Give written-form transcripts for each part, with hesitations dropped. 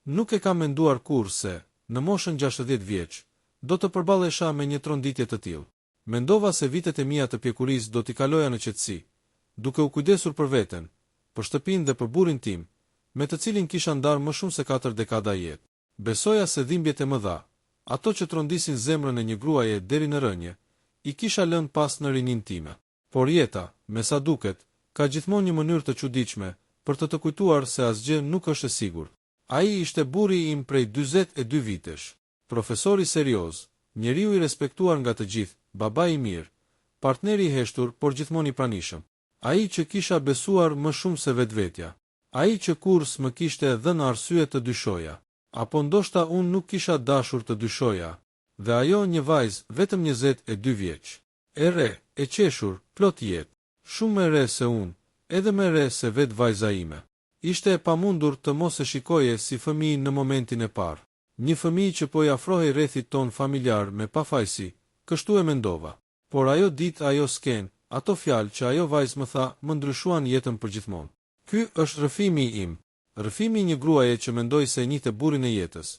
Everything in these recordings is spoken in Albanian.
Nuk e kam menduar kur se, në moshën 60 vjeç, do të përballesha me një tronditje të tillë. Mendova se vitet e mia të pjekurisë do t'i kaloja në qetësi, duke u kujdesur për veten, për shtëpinë dhe për burrin tim, me të cilin kisha ndarë më shumë se 4 dekada jetë. Besoja se dhimbjet e mëdha, ato që trondisin zemrën e një gruaje deri në rënje, i kisha lënë pas në rinin time. Por jeta, me sa duket, ka gjithmonë një mënyrë të çuditshme për të kujtuar se asgjë nuk është e sigurt. Ai ishte burri im prej 42 vitesh, profesori serioz, njeriu i respektuar nga të gjithë, baba i mirë, partneri i heshtur, por gjithmonë i pranishëm. Ai që kisha besuar më shumë se vetvetja. Ai që kurrë s'më kishte dhënë arsye të dyshoja, apo ndoshta unë nuk kisha dashur të dyshoja, dhe ajo një vajzë vetëm 22 vjeç. E re, e qeshur, plot jetë, shumë më re se unë, edhe më re se vetë vajza ime. Ishte e pamundur të mos e shikoje si fëmijë në momentin e parë. Një fëmijë që po i afrohej rrethit ton familjar me pafajsi, kështu e mendova. Por ajo ditë, ajo sken, ato fjalë që ajo vajzë më tha, më ndryshuan jetën përgjithmonë. Ky është rrëfimi im, rrëfimi një gruaje që mendoi se njihte burrin e jetës,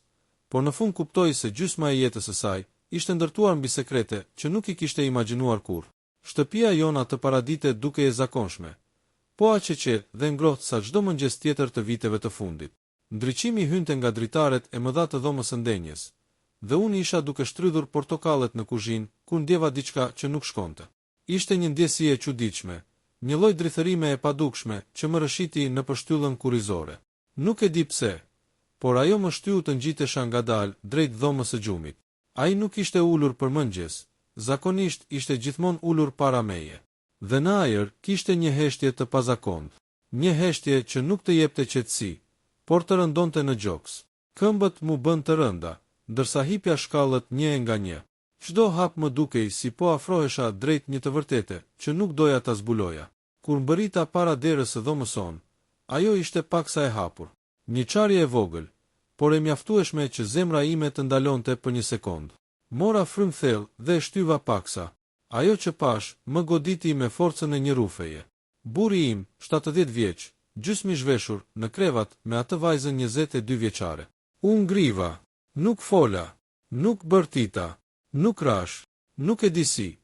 por në fund kuptoi se gjysma e jetës së saj ishte ndërtuar mbi sekrete që nuk i kishte imagjinuar kurrë. Shtëpia jona të paradite duke e zakonshme, po aq e qetë dhe ngrohtë sa çdo mëngjes tjetër të viteve të fundit. Ndriçimi hynte nga dritaret e mëdha të dhomës së ndenjes, dhe unë isha duke shtrydhur portokallet në kuzhinë, ku ndjeva diçka që nuk shkonte. Ishte një ndjesi e çuditshme, një lloj drithërime e padukshme që më rëshiti në përshtyllën kurrizore. Nuk e di pse, por ajo më shtyu të ngjitesha ngadalë drejt dhomës së gjumit. Ai nuk ishte ulur për mëngjes, zakonisht ishte gjithmonë ulur para meje. Dhe në ajër kishte një heshtje të pazakontë, një heshtje që nuk të jepte qetësi, por të rëndonte në gjoks. Këmbët mu bën të rënda, ndërsa hipja shkallët një e nga një. Çdo hap më dukej si po afrohesha drejt një të vërtete që nuk doja ta zbuloja. Kur mbërita para derës së dhomës sonë, ajo ishte paksa e hapur. Një çarje e vogël, por e mjaftueshme që zemra ime të ndalonte për një sekondë. Mora frym thellë dhe e shtyva paksa. Ajo që pash më goditi me forcën e një rufeje. Burri im, 70 vjeç, gjysmë zhveshur, në krevat me atë vajzën 22 vjeçare. Unë ngriva, nuk fola, nuk bërtita, nuk rash, nuk e disi,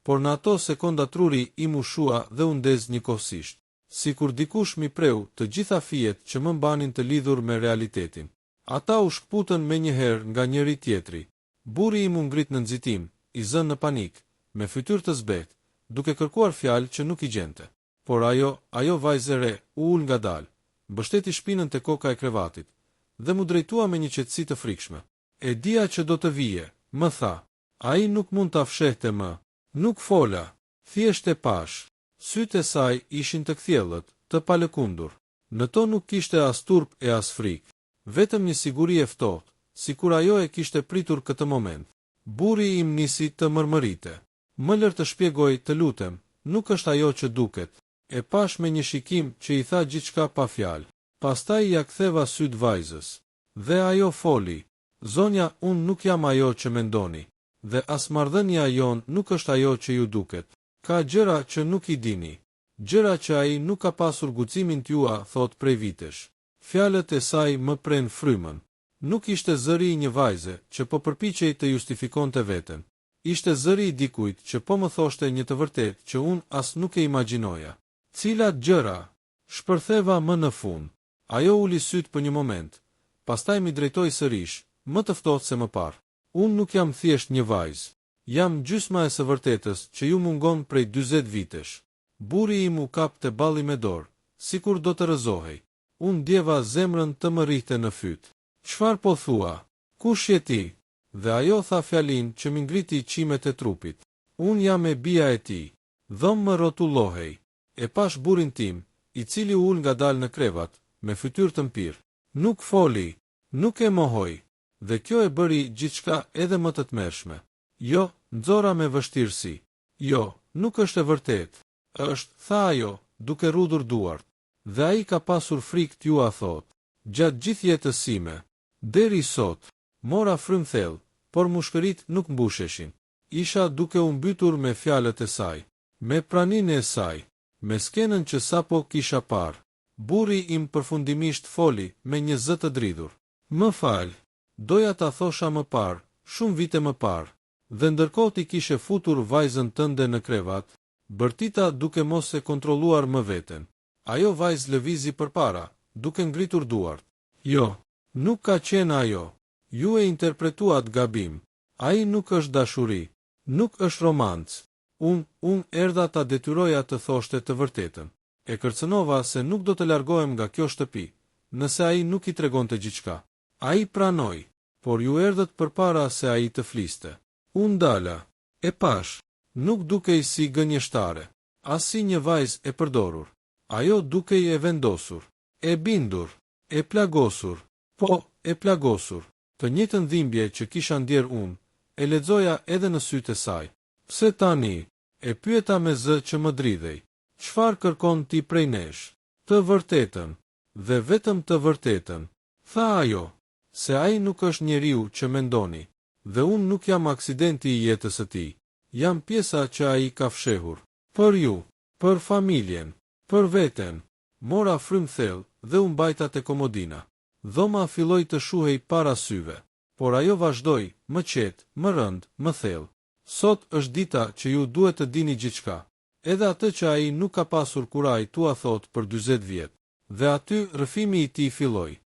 por në ato sekonda truri im u shua dhe u ndez njëkohësisht. Sikur dikush mi preu të gjitha fijet që më mbanin të lidhur me realitetin. Ata u shkputën me njëherë nga njëri tjetri. Burri im u ngrit në nxitim, i zënë në panik, me fytyrë të zbetë, duke kërkuar fjalë që nuk i gjente. Por ajo vajzë e re, u ul ngadalë, mbështeti shpinën te koka e krevatit, dhe mu drejtua me një qetësi të frikshme. E dia që do të vije, më tha. Ai nuk mund ta fshehte më. Nuk fola, thjesht e pash. Sytë e saj ishin të kthjellët, të palëkundur. Në to nuk kishte as turp e as frikë, vetëm një siguri e ftohtë, sikur ajo e kishte pritur këtë moment. Burri im nisi të mërmërite. Më lër të shpjegoj, të lutem, nuk është ajo që duket. E pash me një shikim që i tha gjithçka pa fjalë. Pastaj ja ktheva syt vajzës. Dhe ajo foli. Zonja, unë nuk jam ajo që mendoni. Dhe as marrëdhënia jon nuk është ajo që ju duket. Ka gjëra që nuk i dini. Gjëra që ai nuk ka pasur guximin t'jua, thot prej vitesh. Fjalët e saj më pren frymën. Nuk ishte zëri i një vajze që po përpiqej të justifikonte veten. Ishte zëri i dikujt që po më thoshte një të vërtetë që unë as nuk e imagjinoja. Cilat gjëra? Shpërtheva më në fund. Ajo uli syt për një moment, pastaj mi drejtoi sërish, më të ftohtë se më parë. Unë nuk jam thjesht një vajzë. Jam gjysma e së vërtetës që ju mungon prej 40 vitesh. Burri im u kapte balli me dorë, sikur do të rëzohej. Unë ndjeva zemrën të më rrihte në fyt. Çfarë po thua? Kush je ti? Dhe ajo tha fjalin që mi ngriti qimet e trupit. Unë jam e bia e ti. Dhëm më rrotullohej. E pash burrin tim, i cili u ul ngadalë në krevat, me fytyrë të mpirë. Nuk foli, nuk e mohoj. Dhe kjo e bëri gjithçka edhe më të tmerrshme. Jo, nxora me vështirësi. Jo, nuk është e vërtetë. Është, tha ajo, duke rrudhur duart. Dhe ai ka pasur frikë t'ju a thot. Gjatë gjithë jetës sime, deri sot, mora frym thellë, por mushkërit nuk mbusheshin. Isha duke u mbytur me fjalët e saj, me praninë e saj, me skenën që sapo kisha parë. Burri im përfundimisht foli me një zë të dridhur. Më fal, doja ta thosha më parë, shumë vite më parë. Dhe ndërkohë ti kishe futur vajzën tënde në krevat, bërtita duke mos e kontrolluar më veten. Ajo vajzë lëvizi përpara, duke ngritur duart. Jo, nuk ka qenë ajo. Ju e interpretuat gabim. Ai nuk është dashuri, nuk është romancë. Unë erdha ta detyroja të thoshte të vërtetën. E kërcënova se nuk do të largohem nga kjo shtëpi, nëse ai nuk i tregonte gjithçka. Ai pranoi, por ju erdhët përpara se ai të fliste. Unë dala, e pash, nuk dukej si gënjeshtare, as si një vajzë e përdorur. Ajo dukej e vendosur, e bindur, e plagosur, e plagosur. Të njëjtën dhimbje që kisha ndjer unë, e lexoja edhe në sytë e saj. Pse tani? E pyeta me zë që më dridhej. Çfarë kërkon ti prej nesh? Të vërtetën, dhe vetëm të vërtetën. Tha ajo, se ai nuk është njeriu që mendoni, dhe unë nuk jam aksidenti i jetës së tij. Jam pjesa që ai ka fshehur. Për ju, për familjen, për veten. Mora frym thellë dhe u mbajta te komodina. Dhoma filloi të shuhej para syve, por ajo vazhdoi, më qetë, më rënd, më thellë. Sot është dita që ju duhet të dini gjithçka, edhe atë që ai nuk ka pasur kuraj tua thot për 40 vjet. Dhe aty rrëfimi i tij filloi.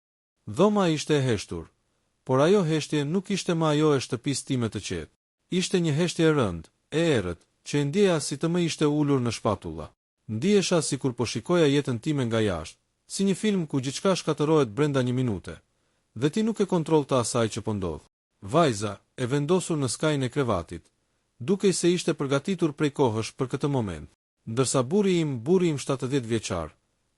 Dhoma ishte e heshtur, por ajo heshtje nuk ishte më ajo e shtëpisë time të qetë. Ishte një heshtje e rënd, e errët, që e ndjeja si të më ishte ulur në shpatulla. Ndihesha sikur po shikoja jetën time nga jashtë, si një film ku gjithçka shkatërohet brenda një minute, dhe ti nuk e kontroll të asaj që po ndodh. Vajza, e vendosur në skajin e krevatit, dukej se ishte përgatitur prej kohësh për këtë moment, ndërsa burri im 70 vjeçar,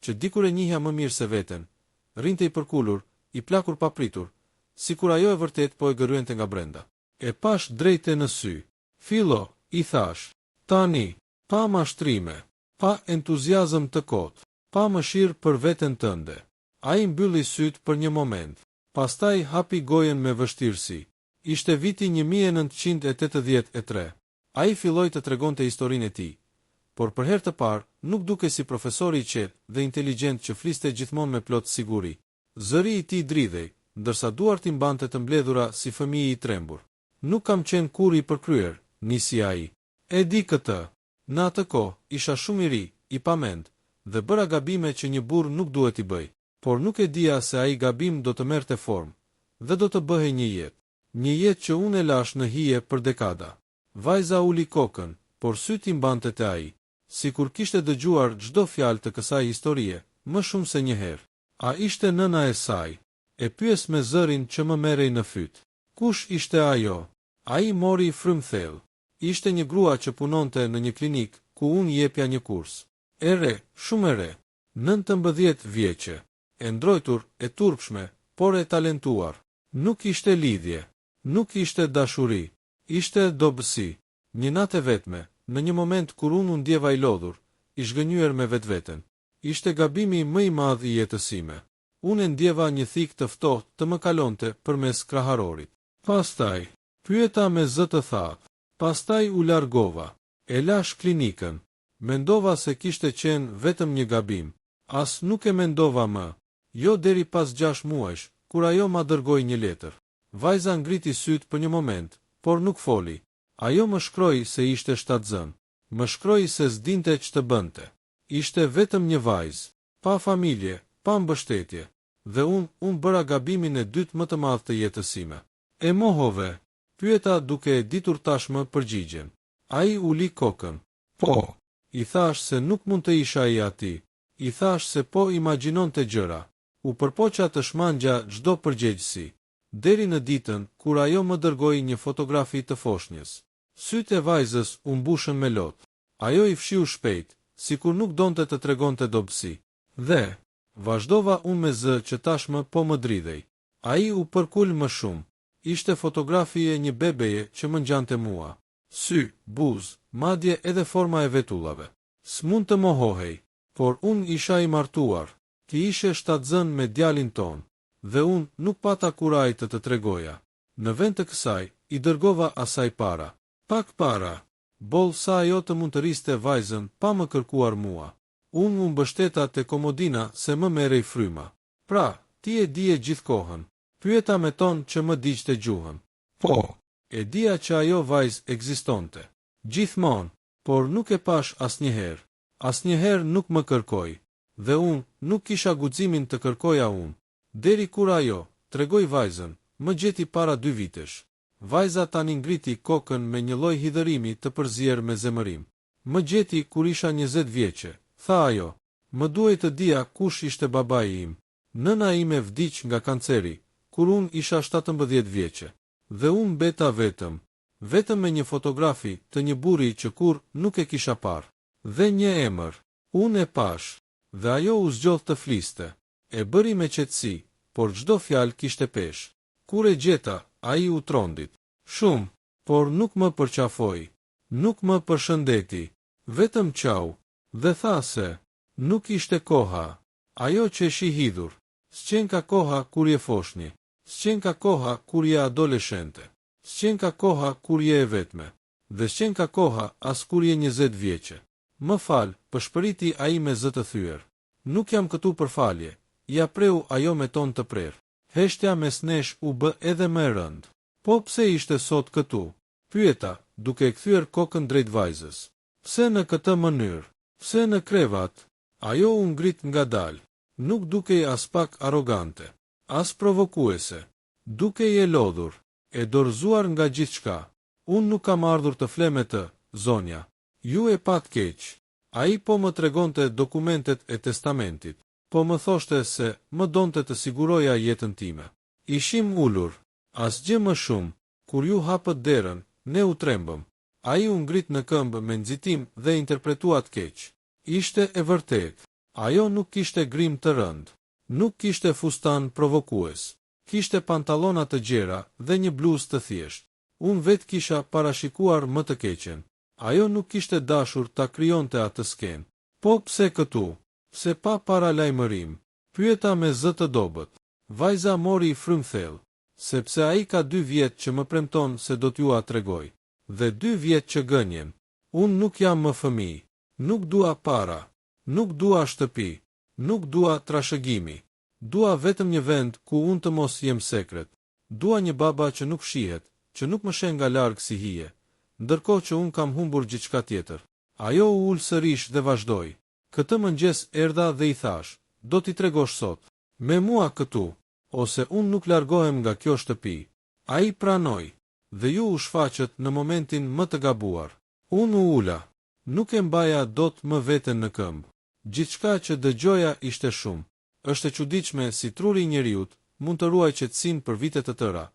që dikur e njihja më mirë se veten, rinte i përkulur, i plakur papritur, sikur ajo e vërtet po e gëryente nga brenda. E pash drejte në sy. Fillo, i thash, tani, pa mashtrime, pa entuziazëm të kotë, pa mëshirë për veten tënde. Ai mbylli syt për një moment, pastaj hapi gojen me vështirësi. Ishte viti 1983. Ai filloi të tregonte historinë e tij, por për herë të parë nuk dukej si profesori i qetë dhe inteligjent që fliste gjithmonë me plot siguri. Zëri i tij dridhej, ndërsa duart i mbante të mbledhura si fëmijë i trembur. Nuk kam qenë kurrë i përkryer, nisi ai. E di këtë. Në atë kohë isha shumë i ri, i pamend, dhe bëra gabime që një burr nuk duhet i bëj, por nuk e dija se ai gabim do të merrte formë dhe do të bëhej një jetë. Një jetë që unë e lash në hije për dekada. Vajza uli kokën, por syt i mbante te ai, sikur kishte dëgjuar çdo fjalë të kësaj historie, më shumë se një herë. A ishte nëna e saj? E pyes me zërin që më merrej në fyt. Kush ishte ajo? Ai mori frym thellë. Ishte një grua që punonte në një klinik ku unë jepja një kurs. E re, shumë e re, 19 vjeçe, e ndrojtur, e turpshme, por e talentuar. Nuk ishte lidhje, nuk ishte dashuri, ishte dobësi. Një natë vetme, në një moment kur unë ndjeva i lodhur, i zhgënjyer me vetveten. Ishte gabimi më i madh i jetës sime. Unë ndjeva një thik të ftohtë të më kalonte përmes kraharorit. Pastaj, pyeta me zë të thatë. Pastaj u largova. E lash klinikën. Mendova se kishte qenë vetëm një gabim. As nuk e mendova më. Jo deri pas 6 muajsh, kur ajo ma dërgoi një letër. Vajza ngriti syt për një moment, por nuk foli. Ajo më shkroi se ishte shtatzën. Më shkroi se s'dinte ç'të bënte. Ishte vetëm një vajzë, pa familje, pa mbështetje. Dhe unë bëra gabimin e dytë më të madh të jetës sime. E mohove? Pyeta duke e ditur tashmë përgjigjen. Ai uli kokën. Po. I thash se nuk mund të isha i ati. I thash se po imagjinonte gjëra. U përpoqa të shmangja çdo përgjegjësi. Deri në ditën kur ajo më dërgoi një fotografi të foshnjës. Sytë e vajzës u mbushën me lot. Ajo i fshiu shpejt, sikur nuk donte të tregonte dobësi. Dhe vazhdova unë me zë që tashmë po më dridhej. Ai u përkul më shumë. Ishte fotografi e një bebeje që më ngjante mua. Sy, buzë, madje edhe forma e vetullave. S'mund të mohohej, por unë isha i martuar. Ti ishe shtatzën me djalin ton, dhe unë nuk pata kuraj të tregoja. Në vend të kësaj, i dërgova asaj para. Pak para. Boll sa ajo të mund të riste vajzën pa më kërkuar mua. Unë më mbështeta te komodina se më merrej fryma. Pra, ti e dije gjithkohën. Pyeta me ton që më diqte gjuhën. Po, e dia që ajo vajzë ekzistonte. Gjithmonë, por nuk e pash asnjëherë. Asnjëherë nuk më kërkoi. Dhe unë nuk kisha guximin të kërkoja unë. Deri kur ajo, tregoi vajzën, më gjeti para 2 vitesh. Vajza tani ngriti kokën me një lloj hidhërimi të përzier me zemërim. Më gjeti kur isha 20 vjeçe, tha ajo. Më duhej të dija kush ishte babai im. Nëna ime vdiq nga kanceri, kur unë isha 17 vjeçe. Dhe unë beta vetëm me një fotografi të një burri që kur nuk e kisha parë. Dhe një emër, unë e pash. Dhe ajo u zgjodh të fliste. E bëri me qetësi, por çdo fjalë kishte peshë. Kur e gjeta, ai u trondit. Shumë, por nuk më përqafoi. Nuk më përshëndeti. Vetëm qau. Dhe tha se nuk ishte koha. Ajo që shi hidhur. S'qen ka koha kur je foshni. S'qen ka koha kur je adoleshente. S'qen ka koha kur je e vetme. Dhe s'qen ka koha as kur je 20 vjeçe. Më fal, përshpëriti ai me zë të thyer. Nuk jam këtu për falje. Ja preu ajo me ton të prerë. Heshtja mes nesh u bë edhe më e rëndë. Po pse ishte sot këtu? Pyeta, duke e kthyer kokën drejt vajzës. Pse në këtë mënyrë? Pse në krevat? Ajo u ngrit ngadalë. Nuk dukej as pak arrogante, as provokuese. Dukej e lodhur, e dorëzuar nga gjithçka. Unë nuk kam ardhur të fle me të, zonja. Ju e pat keq. Ai po më tregonte dokumentet e testamentit. Po më thoshte se më donte të siguroja jetën time. Ishim ulur, asgjë më shumë. Kur ju hapët derën, ne u trembëm. Ai u ngrit në këmbë me nxitim dhe interpretuat keq. Ishte e vërtet. Ajo nuk kishte grim të rënd. Nuk kishte fustan provokues. Kishte pantallona të gjera dhe një bluzë të thjesht. Unë vetë kisha parashikuar më të keqen. Ajo nuk kishte dashur ta krijonte atë skenë. Po pse këtu? Pse pa paralajmërim? Pyeta me zë të dobët. Vajza mori i frymthell, sepse ai ka 2 vjet që më premton se do t'ju a tregoj. Dhe 2 vjet që gënjen. Unë nuk jam më fëmijë. Nuk dua para. Nuk dua shtëpi. Nuk dua trashëgimi. Dua vetëm një vend ku unë të mos jem sekret. Dua një baba që nuk shihet, që nuk më shen nga larg si hije, ndërkohë që unë kam humbur gjithçka tjetër. Ajo u ul sërish dhe vazhdoi. Këtë mëngjes erdha dhe i thash, do t'i tregosh sot. Me mua këtu, ose unë nuk largohem nga kjo shtëpi. Ai pranoi, dhe ju u shfaqët në momentin më të gabuar. Unë u ula. Nuk e mbaja dot më veten në këmbë. Gjithçka që dëgjoja ishte shumë. Është e çuditshme si truri i njeriut mund të ruaj qetësinë për vite të tëra,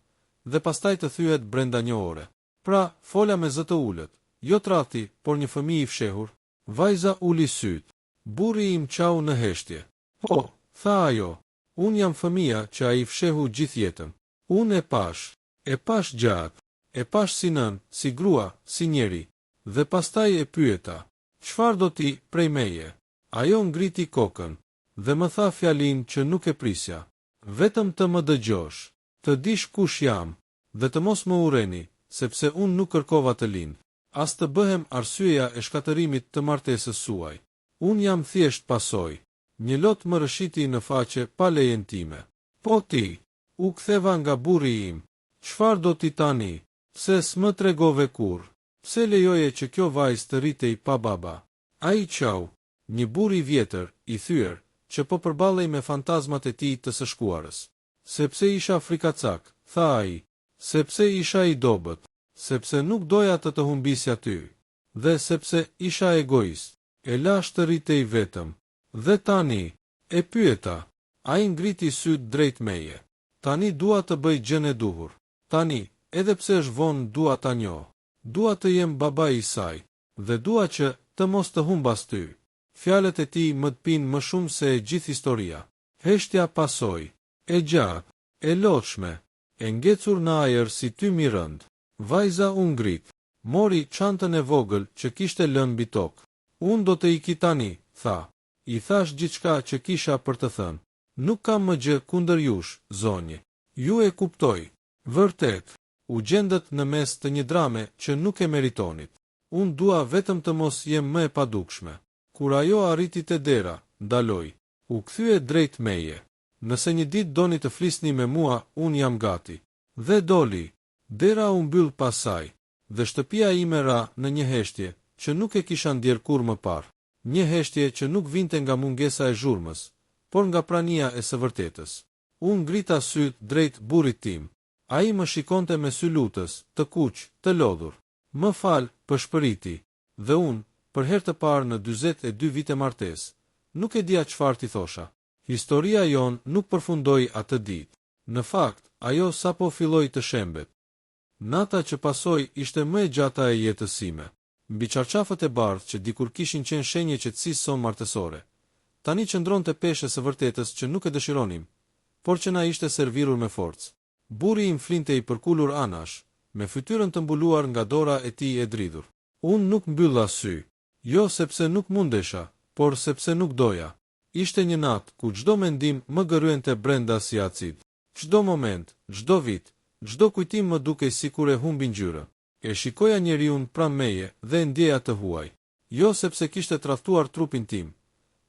dhe pastaj të thyet brenda një ore. Pra, fola me zë të ulët, jo tradhti, por një fëmijë i fshehur. Vajza uli syt. Burri im qau në heshtje. Po, tha ajo, unë jam fëmia që ai fshehu gjithë jetën. Unë e pash gjatë, e pash si nën, si grua, si njeri. Dhe pastaj e pyeta, çfarë do ti prej meje? Ajo ngriti kokën, dhe më tha fjalin që nuk e prisja. Vetëm të më dëgjosh, të dish kush jam, dhe të mos më urreni, sepse unë nuk kërkova të lind, as të bëhem arsyeja e shkatërimit të martesës suaj. Unë jam thjesht pasojë. Një lot më rëshiti në faqe pa lejen time. Po ti, u ktheva nga burri im. Çfarë do ti tani? Pse s'më tregove kur? Pse lejoje që kjo vajzë të rritej pa baba? Ai qau, një burr i vjetër, i thyer, që po përballej me fantazmat e tij të së shkuarës. Sepse isha frikacak, tha ai, sepse isha i dobët, sepse nuk doja të humbisja ty, dhe sepse isha egoist, e lash të rritej vetëm. Dhe tani, e pyeta, ai ngriti syt drejt meje. Tani dua të bëj gjën e duhur. Tani, edhe pse është vonë, dua ta njoh. Dua të jem babai i saj, dhe dua që të mos të humbas ty. Fjalët e tij më t'pinë më shumë se e gjithë historia. Heshtja pasoi, e gjatë, e lotshme, e ngecur në ajër si tymi rënd. Vajza u ngrit, mori çantën e vogël që kishte lënë mbi tokë. Unë do të iki tani, tha. I thash gjithçka që kisha për të thënë. Nuk kam më gjë kundër jush, zonjë. Ju e kuptoj. Vërtet, u gjendët në mes të një drame që nuk e meritonit. Unë dua vetëm të mos jem më e padukshme. Kur ajo arriti te dera, ndaloi. U kthye drejt meje. Nëse një ditë doni të flisni me mua, unë jam gati. Dhe doli. Dera u mbyll pas saj, dhe shtëpia ime ra në një heshtje që nuk e kisha ndjer kur më parë. Një heshtje që nuk vinte nga mungesa e zhurmës, por nga prania e së vërtetës. Unë ngrita syt drejt burrit tim. Ai më shikonte me sy lutës, të kuq, të lodhur. Më fal, përshpëriti. Dhe unë, për herë të parë në 42 vite martesë, nuk e dija çfarë t'i thosha. Historia jon nuk përfundoi atë ditë. Në fakt, ajo sapo filloi të shembet. Nata që pasoi ishte më e gjata e jetës sime. Mbi çarçafët e bardhë që dikur kishin qenë shenje qetësisë son martësore, tani qëndronte peshë së vërtetës që nuk e dëshironim, por që na ishte servirur me forcë. Burri im flinte i përkulur anash, me fytyrën të mbuluar nga dora e tij e dridhur. Unë nuk mbylla sy, jo sepse nuk mundesha, por sepse nuk doja. Ishte një natë ku çdo mendim më gëryente brenda si acid. Çdo moment, çdo vit, çdo kujtim më dukej sikur e humbi ngjyrë. E shikoja njeriun pranë meje dhe ndjeja të huaj. Jo sepse kishte tradhtuar trupin tim,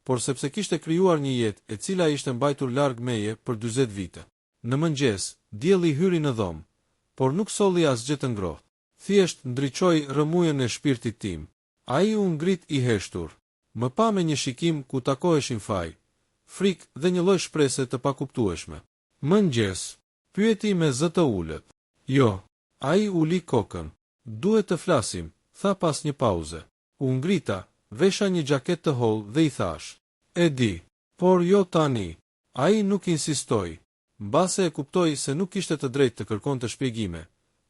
por sepse kishte krijuar një jetë e cila ishte mbajtur larg meje për 40 vite. Në mëngjes, dielli hyri në dhomë, por nuk solli asgjë të ngrohtë. Thjesht ndriçoi rrëmujën e shpirtit tim. Ai u ngrit i heshtur. Më pa me një shikim ku takoheshin faj, frikë dhe një lloj shprese të pakuptueshme. Mëngjes, pyeti me zë të ulët. Jo, ai uli kokën. Duhet të flasim, tha pas një pauze. U ngrita, vesha një xhaketë të hollë dhe i thash. E di, por jo tani. Ai nuk insistoi. Mbase e kuptoi se nuk kishte të drejtë të kërkonte shpjegime,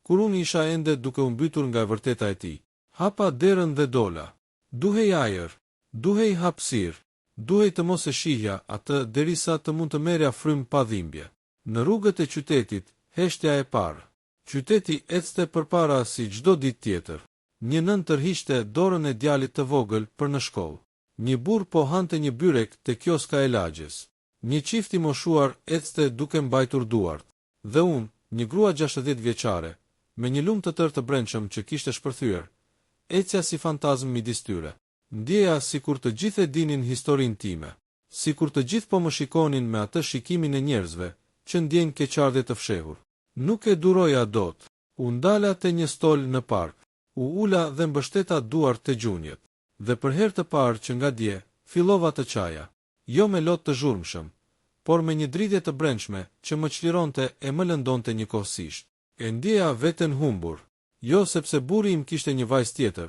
kur unë isha ende duke u mbytur nga e vërteta e tij. Hapa derën dhe dola. Duhej ajër, duhej hapësirë, duhej të mos e shihja atë derisa të mund të merrja frymë pa dhimbje. Në rrugët e qytetit, heshtja e parë. Qyteti ecte përpara si çdo ditë tjetër. Një nën tërhiqte dorën e djalit të vogël për në shkollë. Një burr po hante një byrek te kioska e lagjes. Një çift i moshuar ecte duke mbajtur duart. Dhe unë, një grua 60 vjeçare, me një lumë të tërë të brendshëm që kishte shpërthyer, ecja si fantazm midis tyre. Ndjeja sikur të gjithë e dinin historinë time, sikur të gjithë po më shikonin me atë shikimin e njerëzve që ndjejnë keqardhje të fshehur. Nuk e duroja dot. U ndala te një stol në park, u ula dhe mbështeta duart te gjunjët. Dhe për herë të parë që nga dje, fillova të qaja. Jo me lot të zhurmshëm, por me një dridhje të brendshme që më çlironte e më lëndonte njëkohësisht. E ndjeja veten humbur, jo sepse burri im kishte një vajzë tjetër,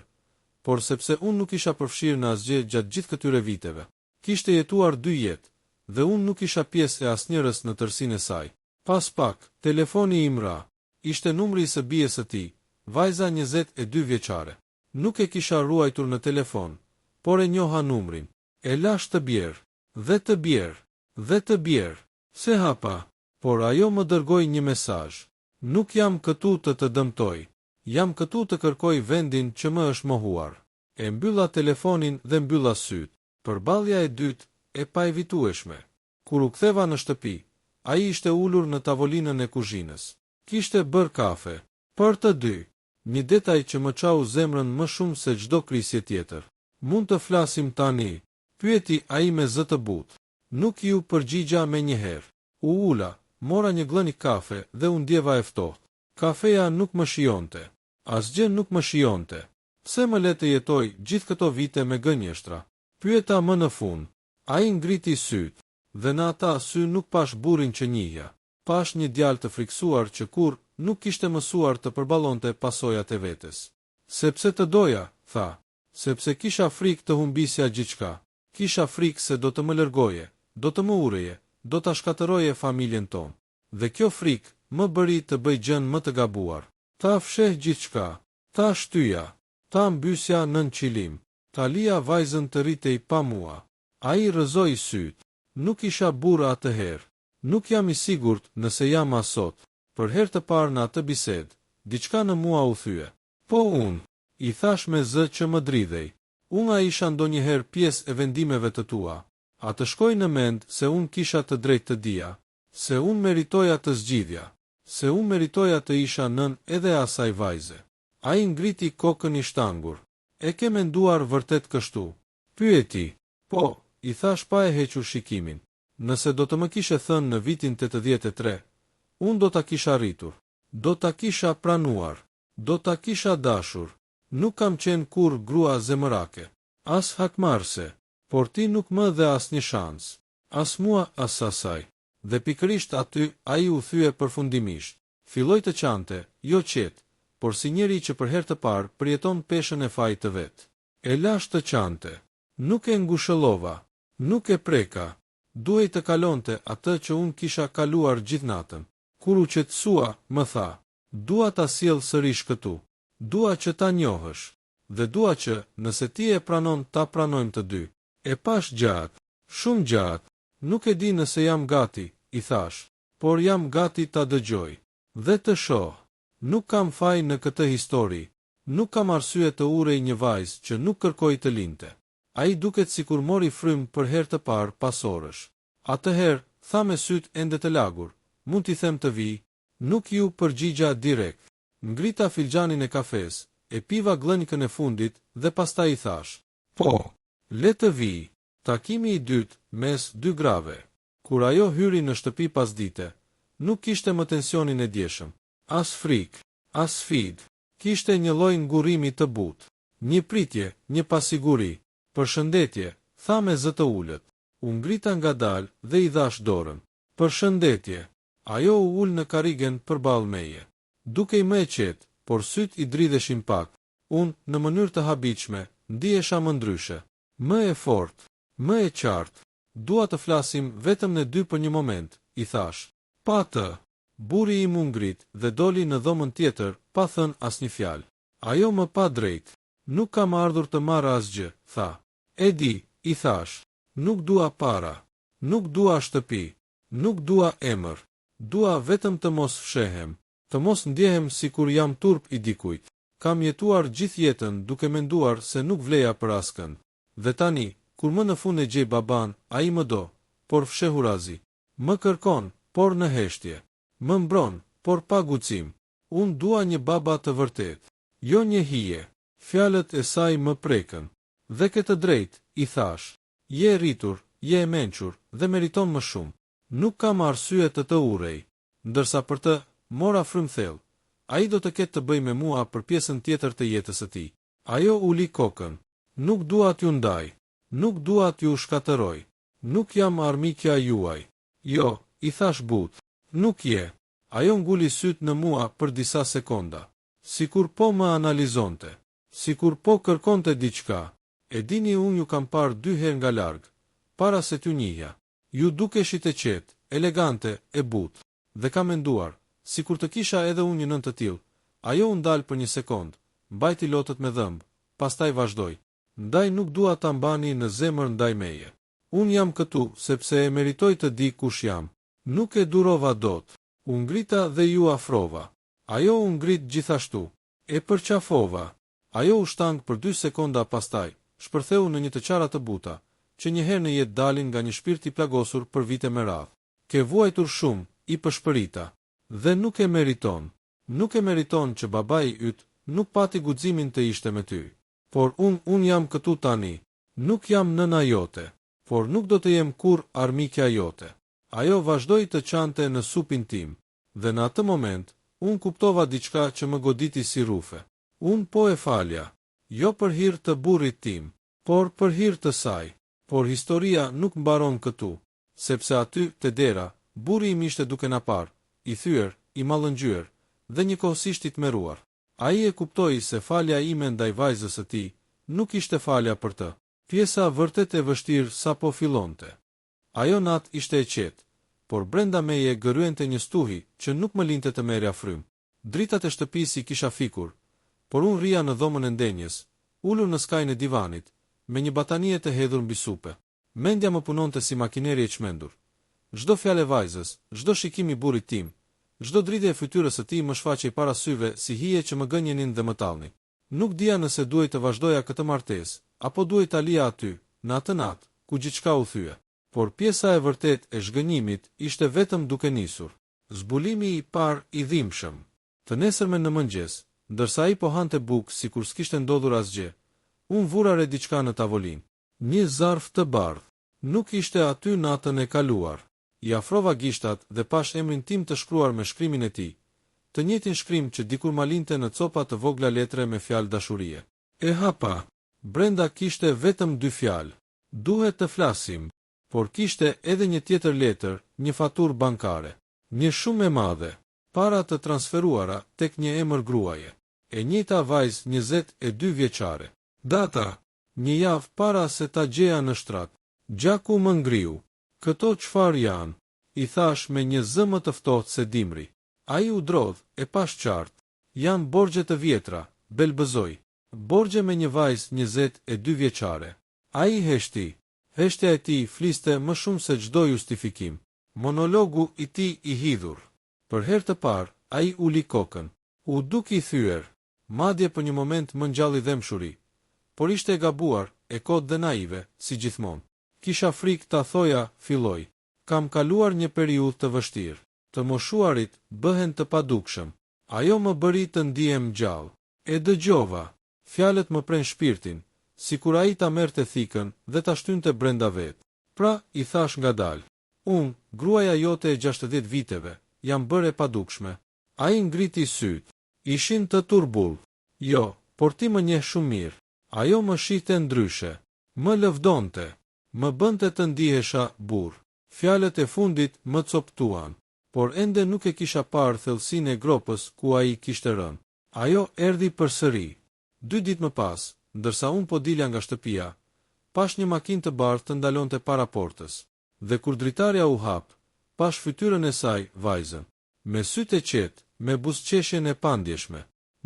por sepse unë nuk isha përfshirë në asgjë gjatë gjithë këtyre viteve. Kishte jetuar 2 jetë, dhe unë nuk isha pjesë e asnjërës në tërsinë e saj. Pas pak, telefoni im ra. Ishte numri i së bijes së tij, vajza 22 vjeçare. Nuk e kisha ruajtur në telefon, por e njoha numrin. E lash të bjerë, dhe të bjerë, dhe të bjerë. Se hapa, por ajo më dërgoi një mesazh. Nuk jam këtu të dëmtoj. Jam këtu të kërkoj vendin që më është mohuar. E mbylla telefonin dhe mbylla syt. Përballja e dytë e paevitueshme. Kur u ktheva në shtëpi, ai ishte ulur në tavolinën e kuzhinës. Kishte bër kafe. Për të dy. Një detaj që më çau zemrën më shumë se çdo krisje tjetër. Mund të flasim tani? Pyeti ai me zë të butë. Nuk ju përgjigja me njëherë. U ula, mora një glëni kafe dhe u ndjeva e ftohtë. Kafeja nuk më shijonte. Asgjë nuk më shijonte. Pse më le të jetoj gjithë këto vite me gënjeshtra? Pyeta më në fund. Ai ngriti syt, dhe në ata sy nuk pash burrin që njihja. Pash një djalë të friksuar që kur nuk kishte mësuar të përballonte pasojat e vetes. Sepse të doja, tha. Sepse kisha frikë të humbisja gjithçka. Kisha frikë se do të më lërgoje, do të më urreje, do ta shkatëroje familjen tonë. Dhe kjo frikë më bëri të bëj gjën më të gabuar. Ta fsheh gjithçka, ta shtyja, ta mbysja nën qilim, ta lija vajzën të rritej pa mua. Ai rrëzoi syt. Nuk isha burr atëherë. Nuk jam i sigurt nëse jam as sot. Për herë të parë në atë bisedë, diçka në mua u thye. Po unë, i thash me zë që më dridhej. Unë a isha ndonjëherë pjesë e vendimeve të tua. A të shkoj në mend se unë kisha të drejtë të dija, se unë meritoja të zgjidhja, se unë meritoja të isha nën edhe asaj vajze. Ai ngriti kokën i shtangur. E ke menduar vërtet kështu? Pyeti. Po, i thash pa e hequr shikimin. Nëse do të më kishe thënë në vitin 83, unë do ta kisha arritur, do ta kisha pranuar, do ta kisha dashur. Nuk kam qenë kur grua zemërake, as hakmarse, por ti nuk më dhe as një shans, as mua as asaj. Dhe pikërisht aty ai u thye përfundimisht. Filloi të qante, jo qetë, por si njeri që për herë të parë përjeton peshën e fajit të vet. E lash të qante. Nuk e ngushëllova, nuk e preka. Duhej të kalonte atë që unë kisha kaluar gjithë natën. Kur u qetësua, më tha, dua ta sjell sërish këtu. Dua që ta njohësh. Dhe dua që, nëse ti e pranon, ta pranojmë të dy. E pash gjatë, shumë gjatë. Nuk e di nëse jam gati, i thash, por jam gati ta dëgjoj. Dhe të shoh. Nuk kam faj në këtë histori. Nuk kam arsye të urej një vajzë që nuk kërkoi të linte. Ai duket sikur mori frym për herë të parë pas orësh. Atëherë, tha me syt ende të lagur, mund t'i them të vi? Nuk ju përgjigja direkt. Ngrita filxhanin e kafes, e piva glënjkën e fundit dhe pastaj i thash, po, le të vi. Takimi i dytë mes dy grave. Kur ajo hyri në shtëpi pas dite, nuk kishte më tensionin e djeshëm, as frikë, as sfidë. Kishte një lloj ngurrimi të butë, një pritje, një pasiguri. Përshëndetje, tha me zë të ulët. U ngrita ngadalë dhe i dhash dorën. Përshëndetje. Ajo u ul në karigen përballë meje. Dukej më e qetë, por syt i dridheshin pak. Unë, në mënyrë të habitshme, ndihesha më ndryshe, më e fortë, më e qartë. Dua të flasim vetëm ne dy për një moment, i thash. Pa të. Buri im u ngrit dhe doli në dhomën tjetër, pa thënë asnjë fjalë. Ajo më pa drejt. Nuk kam ardhur të marr asgjë, tha. E di, i thash. Nuk dua para. Nuk dua shtëpi. Nuk dua emër. Dua vetëm të mos fshehem. Të mos ndjehem sikur jam turp i dikujt. Kam jetuar gjithë jetën duke menduar se nuk vleja për askënd. Dhe tani, kur më në fund e gjej baban, ai më do, por fshehurazi. Më kërkon, por në heshtje. Më mbron, por pa guxim. Unë dua një baba të vërtet. Jo një hije. Fjalët e saj më prekën. Dhe këtë drejt, i thash. Je rritur, je e mençur, dhe meriton më shumë. Nuk kam arsye të urej. Ndërsa për të, mora frymthell. Ai do të ketë të bëjë me mua për pjesën tjetër të jetës së tij. Ajo uli kokën. Nuk dua t'ju ndaj. Nuk dua t'ju shkatërroj. Nuk jam armikja juaj. Jo, i thash butë. Nuk je. Ajo nguli syt në mua për disa sekonda. Sikur po më analizonte. Sikur po kërkonte diçka. E dini unë ju kam parë 2 herë nga larg, para se t'ju njihja. Ju dukeshit e qetë, elegante, e butë. Dhe kam menduar, sikur të kisha edhe unë një nën të tillë. Ajo u ndal për një sekond, mbajti lotët me dhëmb, pastaj vazhdoi. Ndaj nuk dua ta mbani në zemër ndaj meje. Unë jam këtu sepse e meritoj të di kush jam. Nuk e durova dot. U ngrita dhe ju afrova. Ajo u ngrit gjithashtu. E përqafova. Ajo u shtang për 2 sekonda pastaj, shpërtheu në një të qara të buta, që njëherë në jetë dalin nga një shpirt i plagosur për vite me radhë. Ke vuajtur shumë, i pëshpërita. Dhe nuk e meriton. Nuk e meriton që babai yt nuk pati guximin të ishte me ty. Por unë jam këtu tani. Nuk jam nëna jote. Por nuk do të jem kur armikja jote. Ajo vazhdoi të qante në supin tim. Dhe në atë moment, unë kuptova diçka që më goditi si rufe. Unë po e falja. Jo për hir të burrit tim, por për hir të saj. Por historia nuk mbaron këtu. Sepse aty, te dera, burri im ishte duke na parë, i thyer, i mallëngjyer, dhe njëkohësisht i tmerruar. Ai e kuptoi se falja ime ndaj vajzës së tij nuk ishte falja për të. Pjesa vërtet e vështirë sapo fillonte. Ajo natë ishte e qetë, por brenda meje gëryente një stuhi që nuk më linte të merja frym. Dritat e shtëpisë i kisha fikur, por unë rria në dhomën e ndenjes, ulur në skajin e divanit, me një batanie të hedhur mbi supe. Mendja më punonte si makineri e çmendur. Çdo fjalë e vajzës, çdo shikim i burrit tim, çdo dridhje e fytyrës së tij më shfaqej para syve si hije që më gënjenin dhe më tallnin. Nuk dija nëse duhej të vazhdoja këtë martesë, apo duhej ta lija aty, në atë natë, ku gjithçka u thye. Por pjesa e vërtet e zhgënjimit ishte vetëm duke nisur. Zbulimi i parë i dhimbshëm. Të nesërmen në mëngjes, ndërsa ai po hante bukë sikur s'kishte ndodhur asgjë, unë vura re diçka në tavolinë. Një zarf të bardhë. Nuk ishte aty natën e kaluar. I afrova gishtat dhe pash emrin tim të shkruar me shkrimin e tij. Të njëjtin shkrim që dikur ma linte në copa të vogla letre me fjalë dashurie. E hapa. Brenda kishte vetëm 2 fjalë. Duhet të flasim. Por kishte edhe një tjetër letër, një faturë bankare. Një shumë e madhe. Para të transferuara tek një emër gruaje. E njëjta vajzë 22 vjeçare. Data. Një javë para se ta gjeja në shtrat. Gjaku më ngriu. Këto çfarë janë? I thash me një zë më të ftohtë se dimri. Ai u drodh, e pash qartë. Janë borxhe të vjetra, belbëzoi. Borxhe me një vajzë 22 vjeçare. Ai heshti. Heshtja e tij fliste më shumë se çdo justifikim. Monologu i tij i hidhur. Për herë të parë, ai uli kokën. U duki i thyer. Madje për një moment më ngjalli dëmshuri. Por ishte e gabuar, e kot dhe naive, si gjithmonë. Kisha frikë ta thoja, filloi. Kam kaluar një periudhë të vështirë. Të moshuarit bëhen të padukshëm. Ajo më bëri të ndihem gjallë. E dëgjova. Fjalët më pren shpirtin, sikur ai ta merrte thikën dhe ta shtynte brenda vet. Pra, i thash ngadalë. Unë, gruaja jote e 60 viteve, jam bërë e padukshme. Ai ngriti syt. Ishin të turbull. Jo, por ti më njeh shumë mirë. Ajo më shihte ndryshe. Më lëvdonte. Më bënte të ndihesha burr. Fjalët e fundit më coptuan. Por ende nuk e kisha parë thellësinë e gropës ku ai kishte rënë. Ajo erdhi përsëri. 2 ditë më pas, ndërsa unë po dilja nga shtëpia, pash një makinë të bardhë të ndalonte para portës. Dhe kur dritarja u hap, pash fytyrën e saj, vajzën. Me sytë e qetë, me buzëqeshjen e pandjeshme.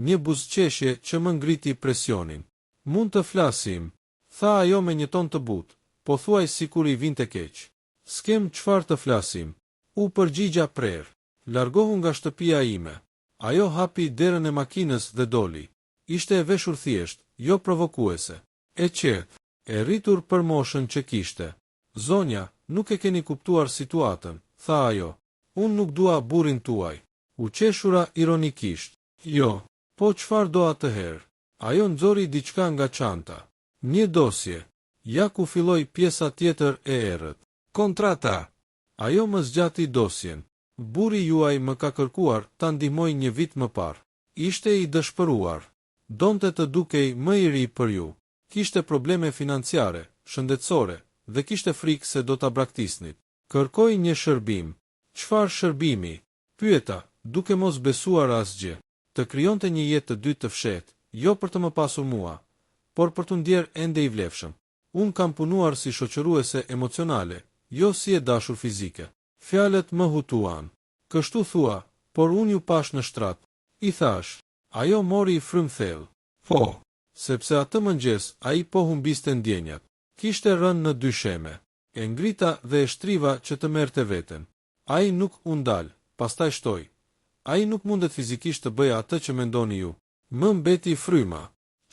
Një buzëqeshje që më ngriti presionin. Mund të flasim, tha ajo me një ton të butë, po thuaj sikur i vinte keq. S'kem çfarë të flasim. U përgjigja prerë. Largohu nga shtëpia ime. Ajo hapi derën e makinës dhe doli. Ishte e veshur thjesht, jo provokuese. E qetë, e rritur për moshën që kishte. Zonja, nuk e keni kuptuar situatën, tha ajo. Unë nuk dua burrin tuaj. U qeshura ironikisht. Jo, po çfarë do atëherë? Ajo nxori diçka nga çanta. Një dosje. Ja ku filloi pjesa tjetër e errët. Kontrata. Ajo më zgjati dosjen. Burri juaj më ka kërkuar ta ndihmoj një vit më parë. Ishte i dëshpëruar. Donte të dukej më i ri për ju. Kishte probleme financiare, shëndetësore, dhe kishte frikë se do ta braktisnit. Kërkoi një shërbim. Çfarë shërbimi? Pyeta, duke mos besuar asgjë. Të krijonte një jetë të dytë të fshehtë, jo për të më pasur mua, por për të ndjerë ende i vlefshëm. Unë kam punuar si shoqëruese emocionale, jo si e dashur fizike. Fjalët më hutuan. Kështu thua, por unë ju pash në shtrat. I thash. Ajo mori i frym thellë. Po, sepse atë mëngjes ai po humbiste ndjenjat. Kishte rënë në dysheme. E ngrita dhe e shtriva që të merrte veten. Ai nuk u ndal, pastaj shtoi. Ai nuk mundet fizikisht të bëjë atë që mendoni ju. Më mbeti fryma.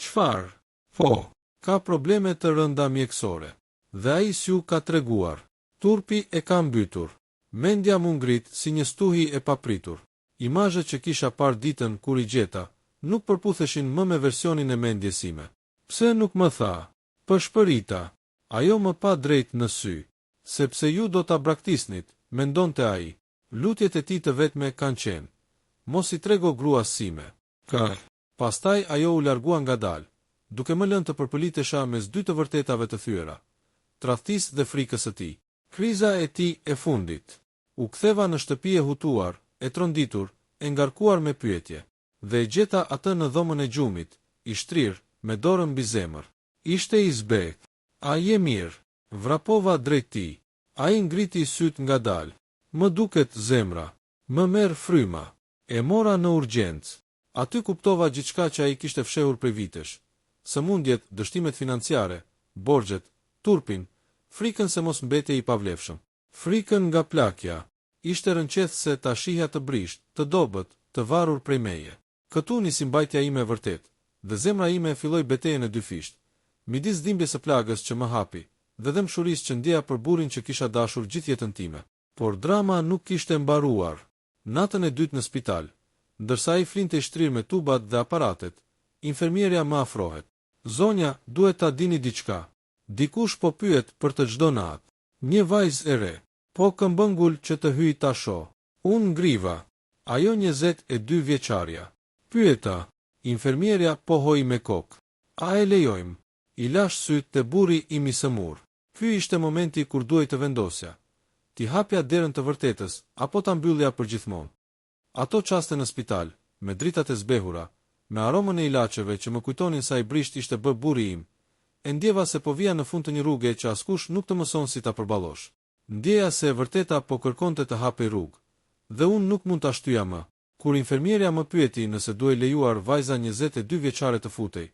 Çfarë? Po, ka probleme të rënda mjekësore. Dhe ai s'ju ka treguar. Turpi e ka mbytur. Mendja mu ngrit si një stuhi e papritur. Imazhet që kisha parë ditën kur i gjeta, nuk përputheshin më me versionin e mendjes sime. Pse nuk më tha? Pëshpërita. Ajo më pa drejt në sy. Sepse ju do ta braktisnit, mendonte ai. Lutjet e tij të vetme kanë qenë. Mos i trego gruas sime. Ka. Pastaj ajo u largua ngadalë, duke më lënë të përpëlitesha mes 2 të vërtetave të thyera. Tradhtisë dhe frikës së tij. Kriza e tij e fundit. U ktheva në shtëpi e hutuar, e tronditur, e ngarkuar me pyetje. Dhe e gjeta atë në dhomën e gjumit, i shtrirë, me dorën mbi zemër. Ishte i zbek. A je mirë? Vrapova drejt tij. Ai ngriti syt ngadalë. Më duket zemra. Më merr fryma. E mora në urgjencë. Aty kuptova gjithçka që ai kishte fshehur prej vitesh. Sëmundjet, dështimet financiare, borxhet, turpin, frikën se mos mbetej i pavlefshëm. Frikën nga plakja. Ishte rënqethse ta shihja të brisht, të dobët, të varur prej meje. Këtu nisi mbajtja ime e vërtet, dhe zemra ime filloi betejën e dyfisht. Midis dhimbjes së plagës që më hapi, dhe dëmshurisë që ndjeja për burrin që kisha dashur gjithë jetën time. Por drama nuk kishte mbaruar. Natën e dytë në spital, ndërsa ai flinte i shtrirë me tubat dhe aparatet, infermierja më afrohet. Zonja, duhet ta dini diçka. Dikush po pyet për të çdo natë. Një vajzë e re. Po këmbëngull që të hyj ta shoh. Unë ngriva. Ajo 22 vjeçarja. Pyeta. Infermierja pohoi me kokë. A e lejojmë? I lash sytë te burri im i sëmur. Ky ishte momenti kur duhej të vendosja. Ti hapja derën të vërtetës, apo ta mbyllja për gjithmonë. Ato çaste në spital, me dritat e zbehura, me aromën e ilaçeve që më kujtonin sa i brisht ishte bë burri im, e ndjeva se po vija në fund të një rruge që askush nuk të mëson si ta përballosh. Ndjeja se e vërteta po kërkonte të hapej rrugë, dhe unë nuk mund ta shtyja më. Kur infermierja më pyeti nëse duhej lejuar vajza 22 vjeçare të futej,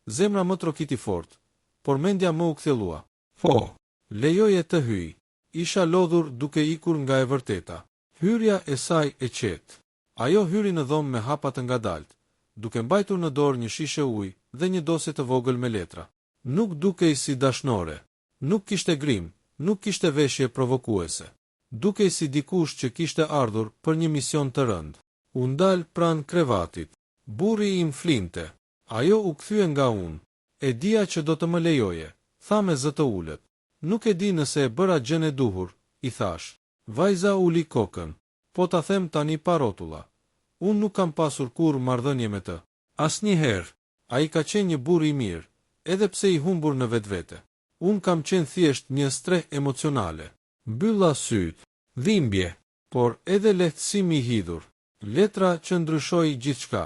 zemra më trokiti fort, por mendja më u kthellua. Po, lejoje të hyj. Isha lodhur duke ikur nga e vërteta. Hyrja e saj e qetë. Ajo hyri në dhomë me hapa të ngadalt, duke mbajtur në dorë një shishe ujë dhe një dosje të vogël me letra. Nuk dukej si dashnore, nuk kishte grim, nuk kishte veshje provokuese. Dukej si dikush që kishte ardhur për një mision të rënd. U ndal pranë krevatit. Burri im flinte. Ajo u kthye nga unë. E dija që do të më lejoje, tha me zë të ulët. Nuk e di nëse e bëra gjën e duhur, i thash. Vajza uli kokën. Po ta them tani pa rrotulla. Unë nuk kam pasur kur marrëdhënie me të. Asnjëherë. Ai ka qenë një burr i mirë, edhe pse i humbur në vetvete. Unë kam qenë thjesht një streh emocionale. Mbylla syt, dhimbje, por edhe lehtësimi i hidhur. Letra që ndryshoi gjithçka.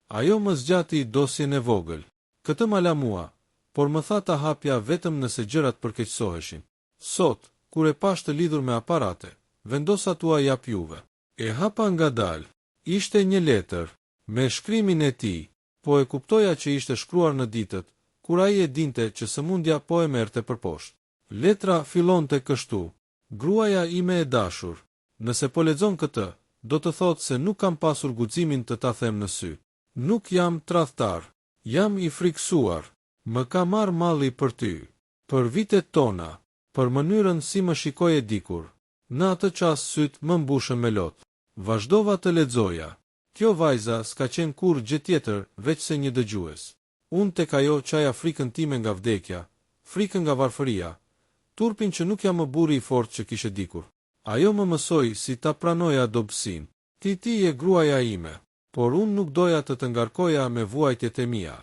Ajo më zgjati dosjen e vogël. Këtë ma la mua, por më tha ta hapja vetëm nëse gjërat përkeqësoheshin. Sot, kur e pash të lidhur me aparate, vendosa tua jap juve. E hapa ngadalë. Ishte një letër, me shkrimin e tij, po e kuptoja që ishte shkruar në ditët, kur ai e dinte që sëmundja po e merrte përposhtë. Letra fillonte kështu: Gruaja ime e dashur, nëse po lexon këtë, do të thotë se nuk kam pasur guximin të ta them në sy. Nuk jam tradhtar, jam i friksuar. Më ka marrë malli për ty, për vitet tona, për mënyrën si më shikoje dikur. Në atë çast syt më mbushën me lot. Vazhdova të lexoja. Kjo vajza s'ka qenë kur gjë tjetër veç se një dëgjues. Unë tek ajo çaja frikën time nga vdekja, frikën nga varfëria, turpin që nuk jam më burri i fortë që kishe dikur. Ajo më mësoi si ta pranoja dobësinë. Ti je gruaja ime, por unë nuk doja të ngarkoja me vuajtjet e mia.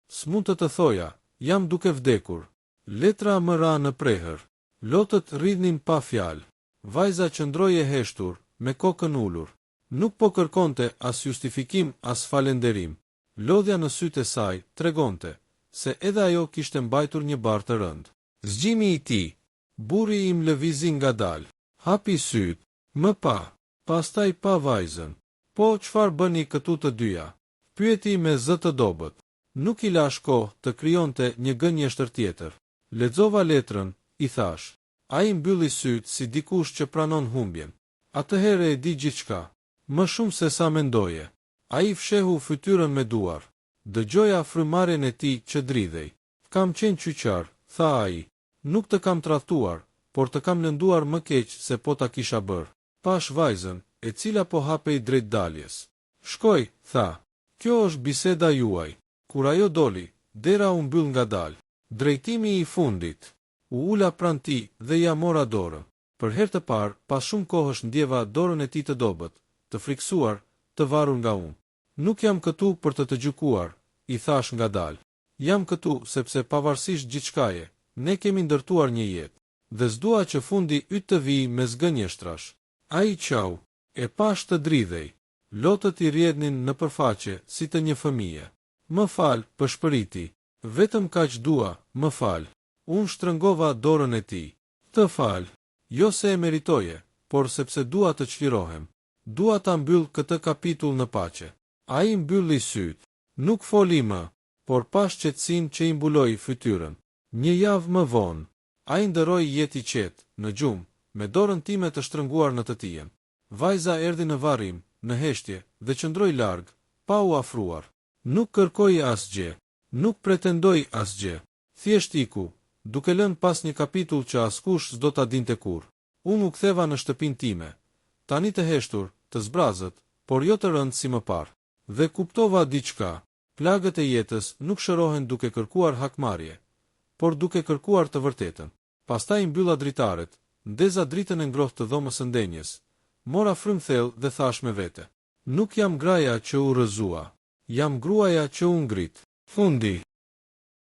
S'mund të thoja, jam duke vdekur. Letra më ra në prehër. Lotët rridhnin pa fjalë. Vajza qëndroi e heshtur, me kokën ulur. Nuk po kërkonte as justifikim as falenderim. Lodhja në sytë e saj tregonte se edhe ajo kishte mbajtur një barë të rënd. Zgjimi i tij. Burri im lëvizi ngadalë. Hapi syt. Më pa. Pastaj pa vajzën. Po çfarë bëni këtu të dyja? Pyeti me zë të dobët. Nuk i lash kohë të krijonte një gënjeshtër tjetër. Lexova letrën, i thash. Ai mbylli syt si dikush që pranon humbjen. Atëherë e di gjithçka, më shumë se sa mendoje. Ai fshehu fytyrën me duar. Dëgjoja frymarrjen e tij që dridhej. Kam qenë qyqar, tha ai. Nuk të kam tradhtuar, por të kam lënduar më keq se po ta kisha bërë. Pash vajzën, e cila po hapej drejt daljes. Shkoj, tha. Kjo është biseda juaj. Kur ajo doli, dera u mbyll ngadalë. Drejtimi i fundit. U ula pranë tij dhe ja mora dorën. Për herë të parë, pas shumë kohësh ndjeva dorën e tij të dobët, të friksuar, të varur nga unë. Nuk jam këtu për të gjykuar, i thash ngadalë. Jam këtu sepse pavarësisht gjithçkaje, ne kemi ndërtuar një jetë, dhe s'dua që fundi yt të vijë me zgënjeshtrash. Ai qau, e pash të dridhej. Lotët i rjedhnin në përfaqe si të një fëmije. Më fal, pëshpëriti. Vetëm kaq dua, më fal. Unë shtrëngova dorën e tij. Të fal. Jo se e meritoje, por sepse dua të çlirohem. Dua ta mbyll këtë kapitull në paqe. Ai mbylli syt. Nuk foli më, por pash qetësinë që i mbuloi fytyrën. Një javë më vonë, ai ndëroi jetë i qetë, në gjumë, me dorën time të shtrënguar në të tijen. Vajza erdhi në varrim, në heshtje, dhe qëndroi larg, pa u afruar. Nuk kërkoi asgjë, nuk pretendoi asgjë. Thjesht iku, duke lënë pas një kapitull që askush s'do ta dinte kur. Unë u ktheva në shtëpinë time, tani të heshtur, të zbrazët, por jo të rënd si më parë. Dhe kuptova diçka. Plagët e jetës nuk shërohen duke kërkuar hakmarrje, por duke kërkuar të vërtetën. Pastaj mbylla dritaret, ndeza dritën e ngrohtë të dhomës së ndenjes. Mora frym thellë dhe thash me vete: nuk jam graja që u rrëzua, jam gruaja që u ngrit. Fundi.